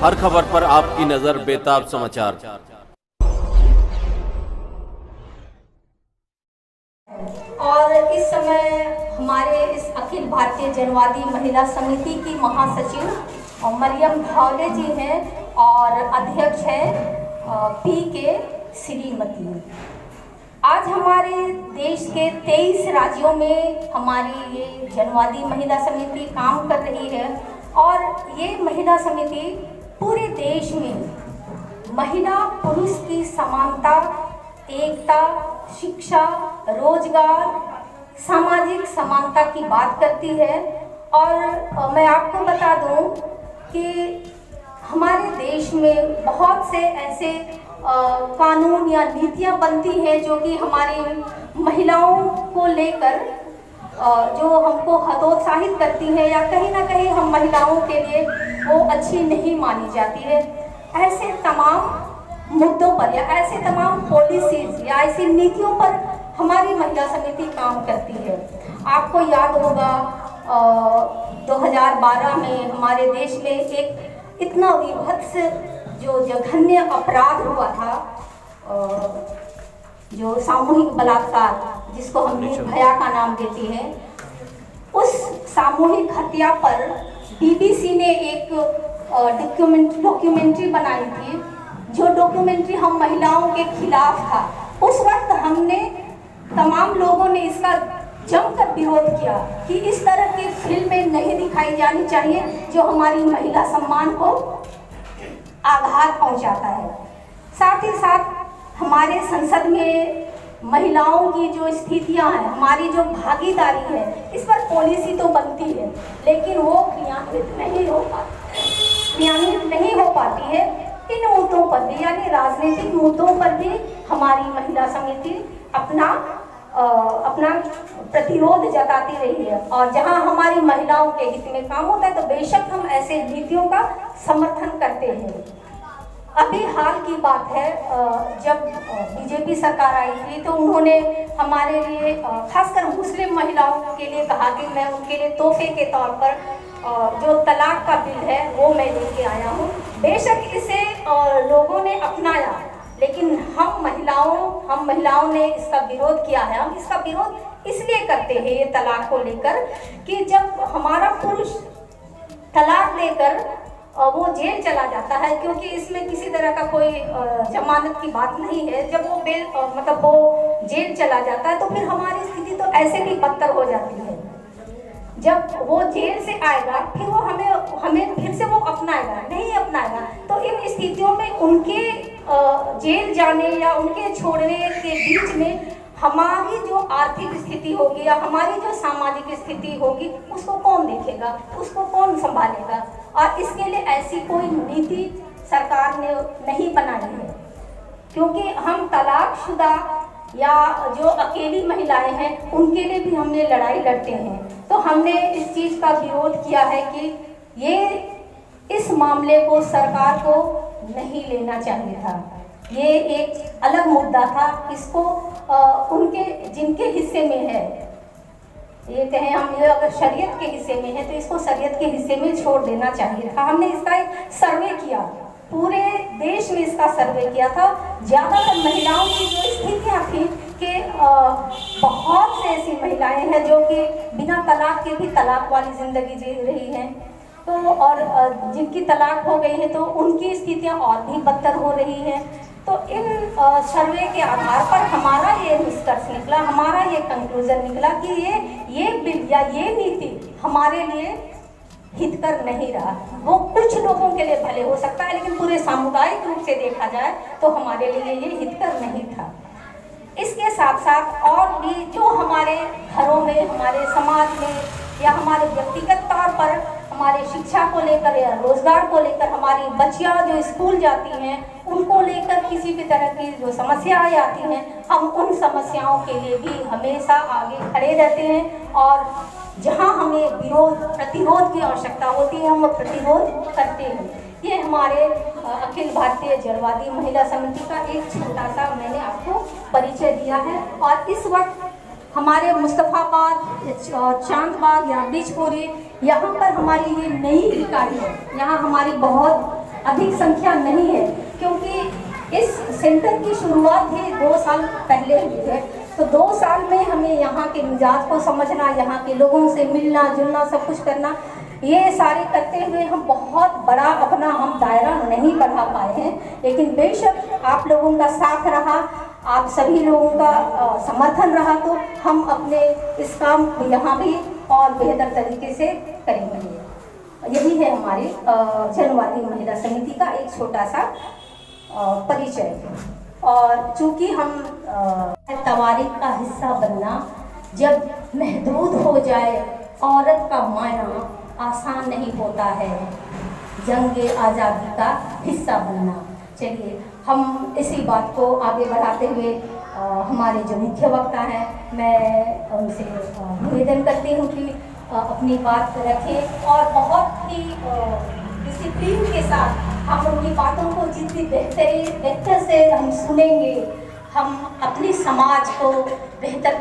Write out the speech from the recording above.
हर खबर पर आपकी नजर बेताब समाचार। और इस समय हमारे इस अखिल भारतीय जनवादी महिला समिति की महासचिव मरियम भावले जी हैं और अध्यक्ष है पी.के. श्रीमती। आज हमारे देश के 23 राज्यों में हमारी ये जनवादी महिला समिति काम कर रही है और ये महिला समिति पूरे देश में महिला पुरुष की समानता, एकता, शिक्षा, रोजगार, सामाजिक समानता की बात करती है। और मैं आपको बता दूं कि हमारे देश में बहुत से ऐसे कानून या नीतियां बनती हैं जो कि हमारी महिलाओं को लेकर जो हमको हतोत्साहित करती है या कहीं ना कहीं हम महिलाओं के लिए वो अच्छी नहीं मानी जाती है। ऐसे तमाम मुद्दों पर या ऐसे तमाम पॉलिसीज या ऐसी नीतियों पर हमारी महिला समिति काम करती है। आपको याद होगा 2012 में हमारे देश में एक इतना विभत्स जो जघन्य अपराध हुआ था, जो सामूहिक बलात्कार जिसको हम निर्भया का नाम देते हैं, उस सामूहिक हत्या पर बीबीसी ने एक डॉक्यूमेंट्री बनाई थी। जो डॉक्यूमेंट्री हम महिलाओं के खिलाफ था। उस वक्त हमने तमाम लोगों ने इसका जमकर विरोध किया कि इस तरह की फिल्में नहीं दिखाई जानी चाहिए जो हमारी महिला सम्मान को आघात पहुंचाता है। साथ ही साथ हमारे संसद में महिलाओं की जो स्थितियां हैं, हमारी जो भागीदारी है, इस पर पॉलिसी तो बनती है लेकिन वो क्रियान्वित नहीं हो पाती है। इन मुद्दों पर भी यानी राजनीतिक मुद्दों पर भी हमारी महिला समिति अपना प्रतिरोध जताती रही है और जहां हमारी महिलाओं के हित में काम होता है तो बेशक हम ऐसे नीतियों का समर्थन करते हैं। अभी हाल की बात है, जब बीजेपी सरकार आई थी तो उन्होंने हमारे लिए खासकर मुस्लिम महिलाओं के लिए कहा कि मैं उनके लिए तोहफे के तौर पर जो तलाक का बिल है वो मैं लेके आया हूँ। बेशक इसे लोगों ने अपनाया लेकिन हम महिलाओं ने इसका विरोध किया है। हम इसका विरोध इसलिए करते हैं ये तलाक को लेकर कि जब हमारा पुरुष तलाक लेकर वो जेल चला जाता है, क्योंकि इसमें किसी तरह का कोई जमानत की बात नहीं है, जब वो जेल चला जाता है तो फिर हमारी स्थिति तो ऐसे भी बदतर हो जाती है। जब वो जेल से आएगा फिर वो हमें फिर से वो नहीं अपनाएगा तो इन स्थितियों में उनके जेल जाने या उनके छोड़ने के बीच में हमारी जो आर्थिक स्थिति होगी या हमारी जो सामाजिक स्थिति होगी उसको कौन देखेगा, उसको कौन संभालेगा। और इसके लिए ऐसी कोई नीति सरकार ने नहीं बनाई है, क्योंकि हम तलाकशुदा या जो अकेली महिलाएं हैं उनके लिए भी हमने लड़ाई लड़ते हैं। तो हमने इस चीज़ का विरोध किया है कि इस मामले को सरकार को नहीं लेना चाहिए था। ये एक अलग मुद्दा था, इसको उनके जिनके हिस्से में है, ये कहें हम ये अगर शरीयत के हिस्से में है तो इसको शरीयत के हिस्से में छोड़ देना चाहिए था। हमने इसका एक सर्वे किया, पूरे देश में इसका सर्वे किया था। ज़्यादातर महिलाओं की जो स्थितियाँ थी कि बहुत से ऐसी महिलाएं हैं जो कि बिना तलाक के भी तलाक वाली ज़िंदगी जी रही हैं, तो और जिनकी तलाक हो गई है तो उनकी स्थितियाँ और भी बदतर हो रही हैं। तो इन सर्वे के आधार पर हमारा ये निष्कर्ष निकला, हमारा ये कंक्लूजन निकला कि ये बिल या ये नीति हमारे लिए हितकर नहीं रहा। वो कुछ लोगों के लिए भले हो सकता है लेकिन पूरे सामुदायिक रूप से देखा जाए तो हमारे लिए ये हितकर नहीं था। इसके साथ साथ और भी जो हमारे घरों में, हमारे समाज में या हमारे व्यक्तिगत तौर पर हमारे शिक्षा को लेकर या रोजगार को लेकर हमारी बच्चियां जो स्कूल जाती हैं उनको लेकर किसी भी तरह की जो समस्याएं आती हैं, हम उन समस्याओं के लिए भी हमेशा आगे खड़े रहते हैं और जहां हमें प्रतिरोध की आवश्यकता होती है हम प्रतिरोध करते हैं। ये हमारे अखिल भारतीय जनवादी महिला समिति का एक छोटा सा मैंने आपको परिचय दिया है। और इस वक्त हमारे मुस्तफ़ाबाद, चांदबाग या ब्रिजपुरी, यहाँ पर हमारी ये नई इकाई है। यहाँ हमारी बहुत अधिक संख्या नहीं है, क्योंकि इस सेंटर की शुरुआत ही 2 साल पहले हुई है। तो 2 साल में हमें यहाँ के मिजाज को समझना, यहाँ के लोगों से मिलना जुलना, सब कुछ करना, ये सारे करते हुए हम बहुत बड़ा अपना हम दायरा नहीं बढ़ा पाए हैं। लेकिन बेशक आप लोगों का साथ रहा, आप सभी लोगों का समर्थन रहा, तो हम अपने इस काम को यहाँ भी और बेहतर तरीके से करेंगे। यही है हमारी जनवादी महिला समिति का एक छोटा सा परिचय। और चूँकि हम तवारीख का हिस्सा बनना जब महदूद हो जाए, औरत का मायना आसान नहीं होता है, जंग आज़ादी का हिस्सा बनना। चलिए हम इसी बात को आगे बढ़ाते हुए हमारे जो मुख्य वक्ता हैं, मैं उनसे निवेदन करती हूँ कि अपनी बात रखें और बहुत ही डिसिप्लिन के साथ हम उनकी बातों को जितनी बेहतर से हम सुनेंगे, हम अपनी समाज को बेहतर